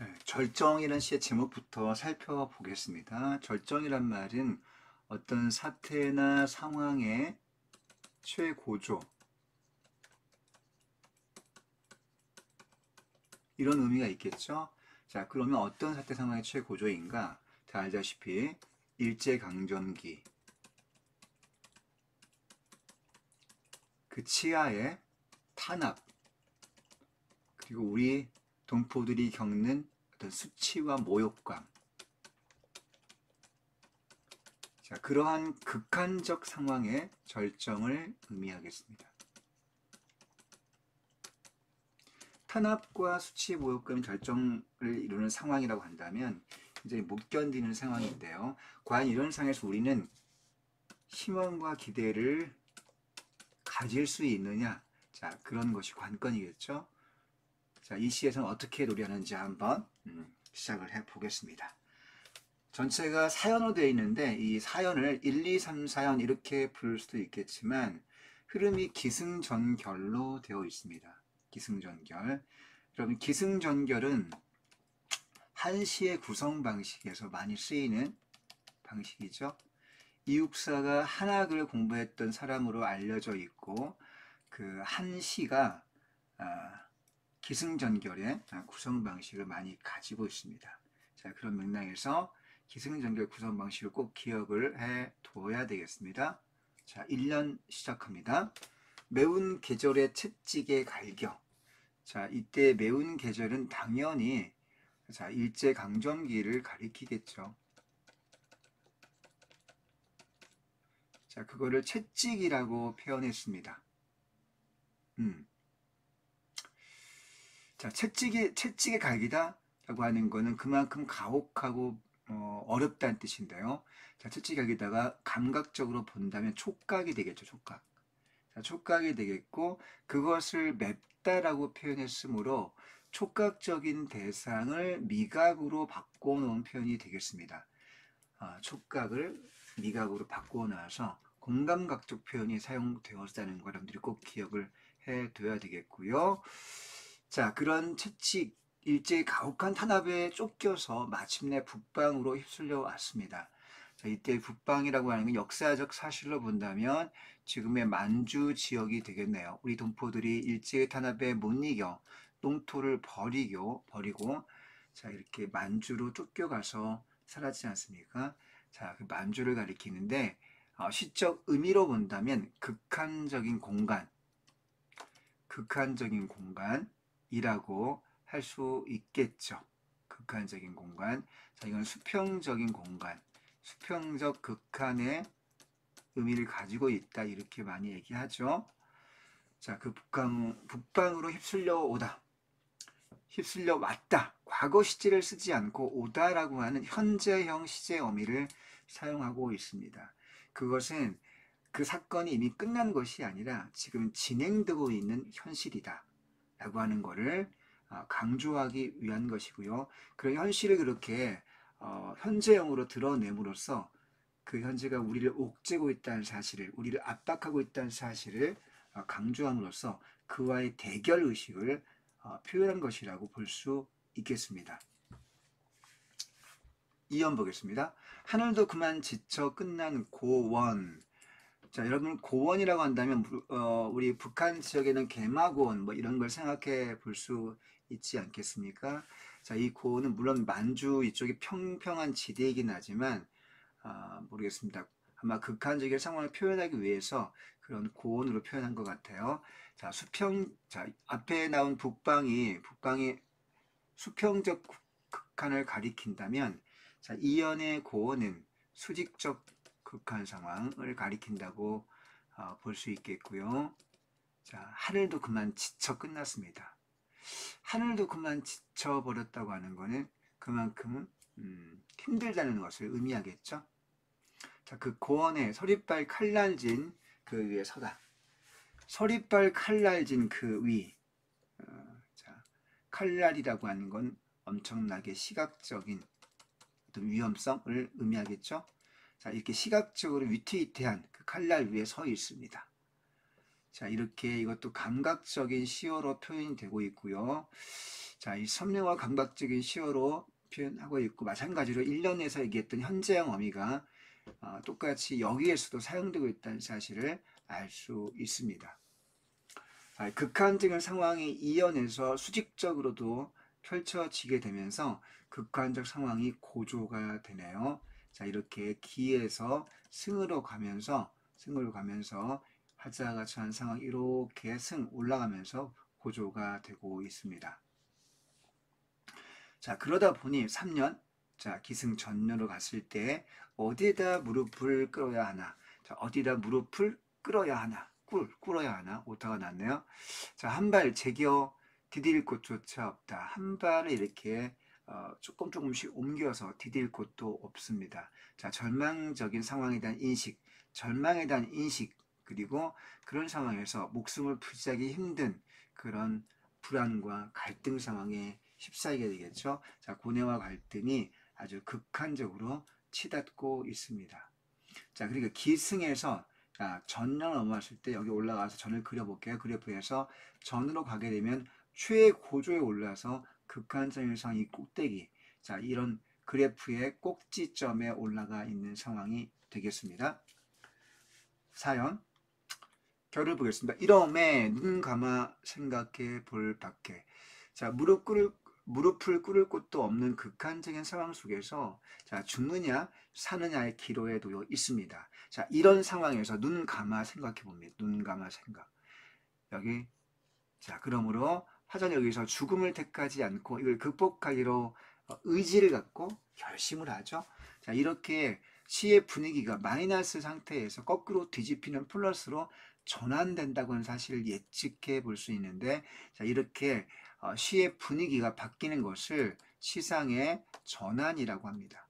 네, 절정이라는 시의 제목부터 살펴보겠습니다. 절정이란 말은 어떤 사태나 상황의 최고조, 이런 의미가 있겠죠. 자, 그러면 어떤 사태 상황의 최고조인가? 다 알다시피 일제강점기, 그 치하의 탄압, 그리고 우리 동포들이 겪는 어떤 수치와 모욕감, 자, 그러한 극한적 상황의 절정을 의미하겠습니다. 탄압과 수치, 모욕감, 절정을 이루는 상황이라고 한다면 이제 못 견디는 상황인데요. 과연 이런 상황에서 우리는 희망과 기대를 가질 수 있느냐? 자, 그런 것이 관건이겠죠. 자, 이 시에서는 어떻게 노래하는지 한번 시작을 해 보겠습니다. 전체가 사연으로 되어 있는데 이 사연을 1, 2, 3, 4연 이렇게 부를 수도 있겠지만 흐름이 기승전결로 되어 있습니다. 기승전결. 여러분, 기승전결은 한시의 구성 방식에서 많이 쓰이는 방식이죠. 이육사가 한학을 공부했던 사람으로 알려져 있고 그 한시가 기승전결의 구성 방식을 많이 가지고 있습니다. 자, 그런 맥락에서 기승전결 구성 방식을 꼭 기억을 해 둬야 되겠습니다. 자, 1년 시작합니다. 매운 계절의 채찍의 갈겨. 자, 이때 매운 계절은 당연히 자, 일제강점기를 가리키겠죠. 자, 그거를 채찍이라고 표현했습니다. 자, 채찍의 갈기다라고 하는 거는 그만큼 가혹하고 어렵다는 뜻인데요. 자, 채찍 갈기다가 감각적으로 본다면 촉각이 되겠죠, 촉각. 자, 촉각이 되겠고 그것을 맵다라고 표현했으므로 촉각적인 대상을 미각으로 바꿔놓은 표현이 되겠습니다. 촉각을 미각으로 바꿔놔서 공감각적 표현이 사용되었다는 걸 여러분들이 꼭 기억을 해둬야 되겠고요. 자, 그런 채찍, 일제히 가혹한 탄압에 쫓겨서 마침내 북방으로 휩쓸려 왔습니다. 자, 이때 북방이라고 하는 건 역사적 사실로 본다면 지금의 만주 지역이 되겠네요. 우리 동포들이 일제의 탄압에 못 이겨 농토를 버리고 자, 이렇게 만주로 쫓겨가서 살았지 않습니까? 자, 그 만주를 가리키는데 시적 의미로 본다면 극한적인 공간이라고 할 수 있겠죠. 극한적인 공간. 자, 이건 수평적인 공간, 수평적 극한의 의미를 가지고 있다 이렇게 많이 얘기하죠. 자, 그 북방으로 휩쓸려 왔다. 과거 시제를 쓰지 않고 오다라고 하는 현재형 시제 어미를 사용하고 있습니다. 그것은 그 사건이 이미 끝난 것이 아니라 지금 진행되고 있는 현실이다 라고 하는 것을 강조하기 위한 것이고요. 그런 현실을 그렇게 현재형으로 드러냄으로써 그 현재가 우리를 옥죄고 있다는 사실을, 우리를 압박하고 있다는 사실을 강조함으로써 그와의 대결 의식을 표현한 것이라고 볼 수 있겠습니다. 이연 보겠습니다. 하늘도 그만 지쳐 끝난 고원. 자, 여러분 고원이라고 한다면 우리 북한 지역에는 개마고원 뭐 이런 걸 생각해 볼 수 있지 않겠습니까? 자, 이 고원은 물론 만주 이쪽이 평평한 지대이긴 하지만 모르겠습니다. 아마 극한적인 상황을 표현하기 위해서 그런 고원으로 표현한 것 같아요. 자, 자, 앞에 나온 북방이 수평적 극한을 가리킨다면, 자, 이연의 고원은 수직적 극한 상황을 가리킨다고 볼 수 있겠고요. 자, 하늘도 그만 지쳐 끝났습니다. 하늘도 그만 지쳐버렸다고 하는 것은 그만큼 힘들다는 것을 의미하겠죠. 자, 그 고원에 서리빨 칼날진 그 위에 서다. 서리빨 칼날진 그 위. 자, 칼날이라고 하는 건 엄청나게 시각적인 어떤 위험성을 의미하겠죠. 자, 이렇게 시각적으로 위태위태한 그 칼날 위에 서 있습니다. 자, 이렇게 이것도 감각적인 시어로 표현이 되고 있고요. 자, 이 선명한 감각적인 시어로 표현하고 있고, 마찬가지로 1년에서 얘기했던 현재형 어미가 똑같이 여기에서도 사용되고 있다는 사실을 알 수 있습니다. 극한적인 상황이 이연에서 수직적으로도 펼쳐지게 되면서 극한적 상황이 고조가 되네요. 자, 이렇게 기에서 승으로 가면서 하자가 처한 상황이 이렇게 승 올라가면서 고조가 되고 있습니다. 자, 그러다 보니 3년, 자, 기승전녀로 갔을 때 어디에다 무릎을 꿇어야 하나? 자, 어디다 무릎을 꿇어야 하나? 꿇어야 하나? 오타가 났네요. 자, 한 발 제겨 디딜 곳조차 없다. 한 발을 이렇게 조금씩 옮겨서 디딜 곳도 없습니다. 자, 절망적인 상황에 대한 인식, 절망에 대한 인식, 그리고 그런 상황에서 목숨을 부지하기 힘든 그런 불안과 갈등 상황에 휩싸이게 되겠죠. 자, 고뇌와 갈등이 아주 극한적으로 치닫고 있습니다. 자, 그리고 기승에서 전을 넘어왔을 때 여기 올라가서 전을 그려볼게요. 그래프에서 전으로 가게 되면 최고조에 올라서 극한적인 상황이 꼭대기, 자, 이런 그래프의 꼭지점에 올라가 있는 상황이 되겠습니다. 사연 결을 보겠습니다. 이러매 눈 감아 생각해 볼 밖에. 자, 무릎을 꿇을 곳도 없는 극한적인 상황 속에서 자, 죽느냐 사느냐의 기로에 놓여 있습니다. 자, 이런 상황에서 눈 감아 생각해 봅니다. 눈 감아 생각. 여기 자, 그러므로 화전 여기서 죽음을 택하지 않고 이걸 극복하기로 의지를 갖고 결심을 하죠. 자, 이렇게 시의 분위기가 마이너스 상태에서 거꾸로 뒤집히는 플러스로 전환된다고 하는 사실을 예측해 볼 수 있는데, 자, 이렇게 시의 분위기가 바뀌는 것을 시상의 전환이라고 합니다.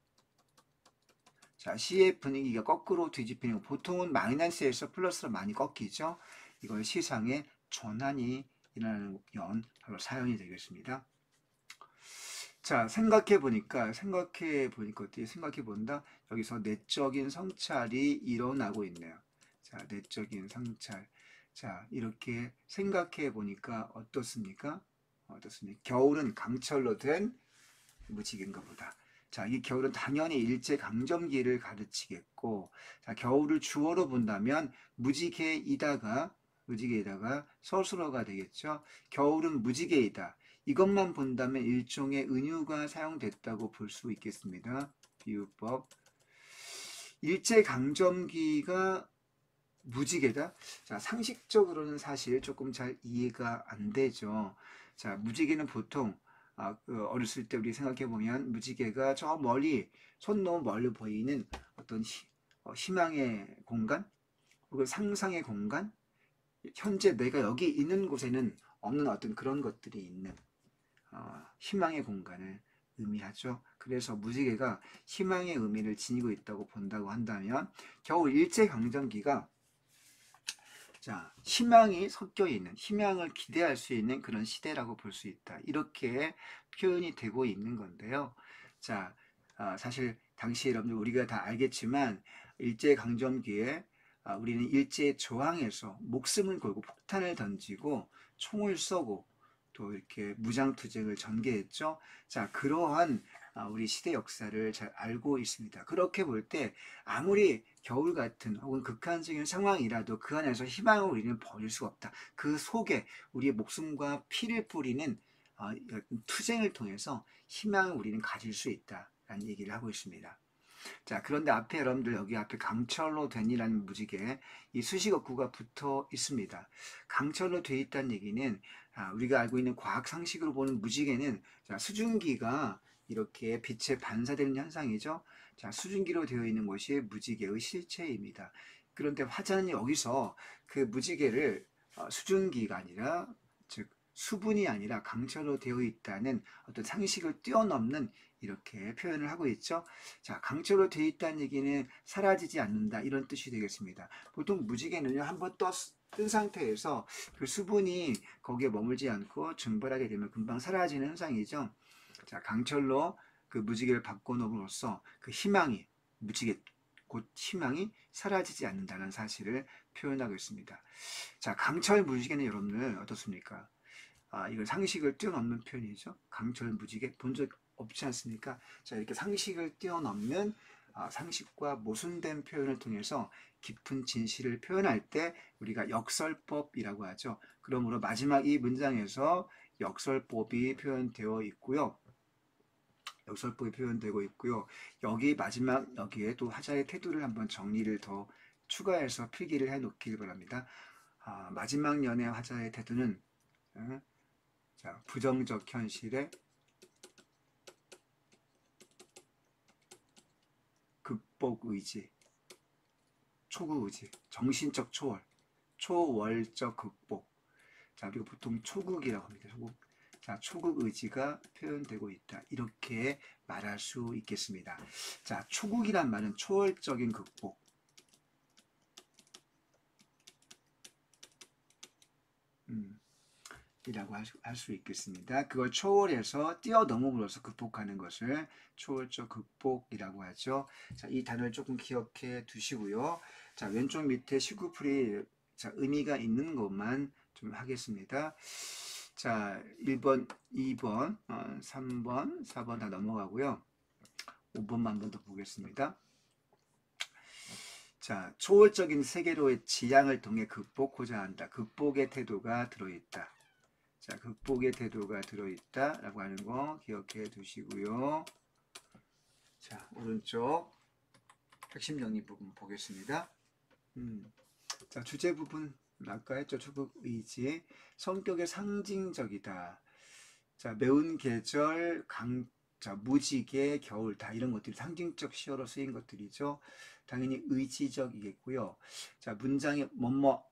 자, 시의 분위기가 거꾸로 뒤집히는 것, 보통은 마이너스에서 플러스로 많이 꺾이죠. 이걸 시상의 전환이 일어나는 연 바로 사연이 되겠습니다. 자, 생각해 보니까 어떻게 생각해 본다? 여기서 내적인 성찰이 일어나고 있네요. 자, 내적인 성찰. 자, 이렇게 생각해 보니까 어떻습니까? 겨울은 강철로 된 무지개인가 보다. 자, 이 겨울은 당연히 일제강점기를 가르치겠고, 자, 겨울을 주어로 본다면 무지개이다가 서술어가 되겠죠. 겨울은 무지개이다. 이것만 본다면 일종의 은유가 사용됐다고 볼 수 있겠습니다. 비유법. 일제강점기가 무지개다? 자, 상식적으로는 사실 조금 잘 이해가 안 되죠. 자, 무지개는 보통 어렸을 때 우리 생각해 보면 무지개가 저 멀리 손 너무 멀리 보이는 어떤 희망의 공간 혹은 상상의 공간, 현재 내가 여기 있는 곳에는 없는 어떤 그런 것들이 있는 희망의 공간을 의미하죠. 그래서 무지개가 희망의 의미를 지니고 있다고 본다고 한다면 겨울 일제강점기가 자, 희망이 섞여 있는, 희망을 기대할 수 있는 그런 시대라고 볼 수 있다. 이렇게 표현이 되고 있는 건데요. 자, 사실 당시 여러분들 우리가 다 알겠지만 일제강점기에 우리는 일제 저항에서 목숨을 걸고 폭탄을 던지고 총을 쏘고 또 이렇게 무장투쟁을 전개했죠. 자, 그러한 우리 시대 역사를 잘 알고 있습니다. 그렇게 볼 때 아무리 겨울 같은 혹은 극한적인 상황이라도 그 안에서 희망을 우리는 버릴 수가 없다. 그 속에 우리의 목숨과 피를 뿌리는 투쟁을 통해서 희망을 우리는 가질 수 있다라는 얘기를 하고 있습니다. 자, 그런데 앞에 여러분들 여기 앞에 강철로 된이라는 무지개 이 수식어구가 붙어 있습니다. 강철로 돼 있다는 얘기는 우리가 알고 있는 과학 상식으로 보는 무지개는 자, 수증기가 이렇게 빛에 반사되는 현상이죠. 자, 수증기로 되어 있는 것이 무지개의 실체입니다. 그런데 화자는 여기서 그 무지개를 수증기가 아니라 즉 수분이 아니라 강철로 되어 있다는 어떤 상식을 뛰어넘는 이렇게 표현을 하고 있죠. 자, 강철로 되어 있다는 얘기는 사라지지 않는다 이런 뜻이 되겠습니다. 보통 무지개는요 한번 뜬 상태에서 그 수분이 거기에 머물지 않고 증발하게 되면 금방 사라지는 현상이죠. 자, 강철로 그 무지개를 바꿔놓음으로써 그 희망이 무지개 곧 희망이 사라지지 않는다는 사실을 표현하고 있습니다. 자, 강철 무지개는 여러분들 어떻습니까? 이건 상식을 뛰어넘는 표현이죠. 강철 무지개 본 적 없지 않습니까? 자, 이렇게 상식을 뛰어넘는 상식과 모순된 표현을 통해서 깊은 진실을 표현할 때 우리가 역설법이라고 하죠. 그러므로 마지막 이 문장에서 역설법이 표현되어 있고요. 역설법이 표현되고 있고요. 여기 마지막 여기에 또 화자의 태도를 한번 정리를 더 추가해서 필기를 해 놓길 바랍니다. 마지막 연의 화자의 태도는 자, 부정적 현실에 극복 의지, 초구 의지, 정신적 초월, 초월적 극복. 자, 그리고 보통 초국이라고 합니다. 초국. 자, 초국 의지가 표현되고 있다. 이렇게 말할 수 있겠습니다. 자, 초국이란 말은 초월적인 극복. 이라고 할 수 있겠습니다. 그걸 초월해서 뛰어넘음으로써 극복하는 것을 초월적 극복이라고 하죠. 자, 이 단어를 조금 기억해 두시고요. 자, 왼쪽 밑에 시구풀이 자, 의미가 있는 것만 좀 하겠습니다. 자, 1번, 2번, 3번, 4번 다 넘어가고요. 5번만 한 번 더 보겠습니다. 자, 초월적인 세계로의 지향을 통해 극복하고자 한다. 극복의 태도가 들어있다. 자, 극복의 태도가 들어있다 라고 하는 거 기억해 두시고요. 자, 오른쪽 핵심 정리 부분 보겠습니다. 자, 주제 부분 아까 했죠. 초국 의지. 성격의 상징적이다. 자, 매운 계절, 자, 무지개, 겨울 다 이런 것들이 상징적 시어로 쓰인 것들이죠. 당연히 의지적이겠고요. 자, 문장에 뭐뭐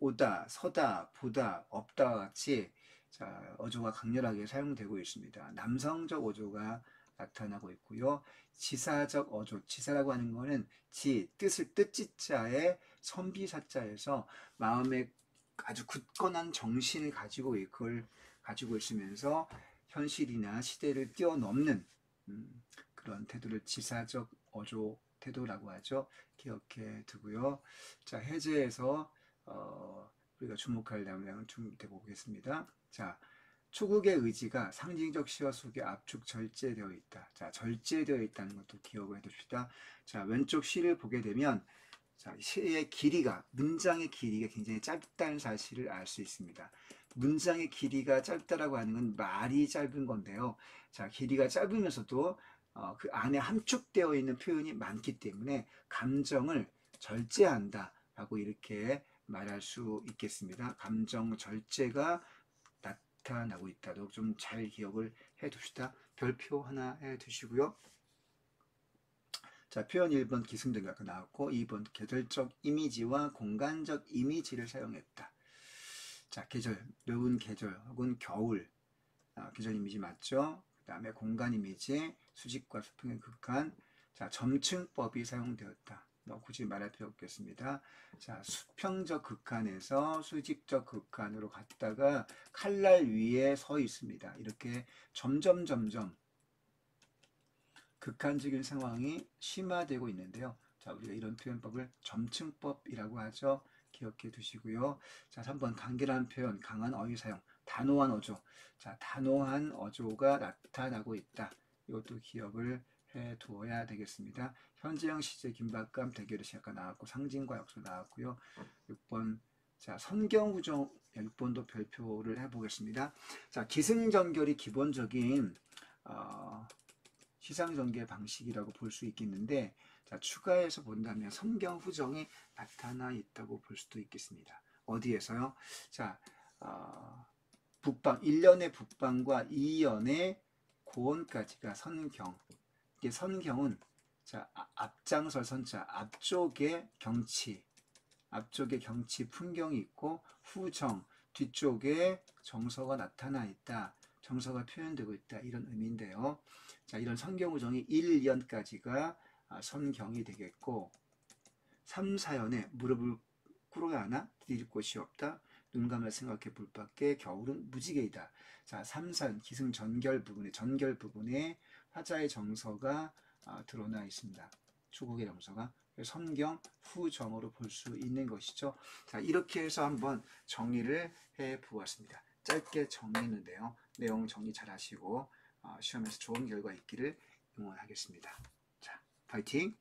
오다, 서다, 보다, 없다와 같이 자, 어조가 강렬하게 사용되고 있습니다. 남성적 어조가 나타나고 있고요. 지사적 어조, 지사라고 하는 것은 뜻지자의 선비사자에서 마음에 아주 굳건한 정신을 가지고 그걸 가지고 있으면서 현실이나 시대를 뛰어넘는 그런 태도를 지사적 어조 태도라고 하죠. 기억해 두고요. 자, 해제에서 우리가 주목할 내용을 좀 보겠습니다. 자, 초국의 의지가 상징적 시어 속에 압축 절제되어 있다. 자, 절제되어 있다는 것도 기억을 해둡시다. 자, 왼쪽 시를 보게 되면 자, 시의 길이가, 문장의 길이가 굉장히 짧다는 사실을 알 수 있습니다. 문장의 길이가 짧다라고 하는 건 말이 짧은 건데요. 자, 길이가 짧으면서도 그 안에 함축되어 있는 표현이 많기 때문에 감정을 절제한다라고 이렇게 말할 수 있겠습니다. 감정 절제가 나타나고 있다도 좀 잘 기억을 해 둡시다. 별표 하나 해 두시고요. 자, 표현 1번 기승전결 아까 나왔고 2번 계절적 이미지와 공간적 이미지를 사용했다. 자, 계절, 매운 계절 혹은 겨울 계절 이미지 맞죠? 그 다음에 공간 이미지, 수직과 수평의 극한. 자, 점층법이 사용되었다. 굳이 말할 필요 없겠습니다. 자, 수평적 극한에서 수직적 극한으로 갔다가 칼날 위에 서 있습니다. 이렇게 점점 극한적인 상황이 심화되고 있는데요. 자, 우리가 이런 표현법을 점층법이라고 하죠. 기억해 두시고요. 자, 3번 간결한 표현, 강한 어휘 사용, 단호한 어조. 자, 단호한 어조가 나타나고 있다. 이것도 기억을 해 두어야 되겠습니다. 현재형 시제 긴박감 대결의 시작가 나왔고 상징과 역설 나왔고요. 6번 자, 선경후정 6번도 별표를 해보겠습니다. 자, 기승전결이 기본적인 시상전개 방식이라고 볼 수 있겠는데 자, 추가해서 본다면 선경후정이 나타나 있다고 볼 수도 있겠습니다. 어디에서요? 자, 북방 1년의 북방과 2년의 고원까지가 선경. 이게 선경은 자, 앞장설 선자, 앞쪽에 경치 풍경이 있고 후정, 뒤쪽에 정서가 나타나 있다. 정서가 표현되고 있다. 이런 의미인데요. 자, 이런 선경후정이 1년까지가 선경이 되겠고 3, 4년에 무릎을 꿇어야 하나? 디딜 곳이 없다. 눈 감아 생각해 볼 밖에 겨울은 무지개이다. 자, 3, 4년 기승전결 부분에 화자의 정서가 드러나 있습니다. 조국의 명서가 성경 후정으로 볼 수 있는 것이죠. 자, 이렇게 해서 한번 정리를 해 보았습니다. 짧게 정리했는데요. 내용 정리 잘 하시고 시험에서 좋은 결과 있기를 응원하겠습니다. 자, 파이팅!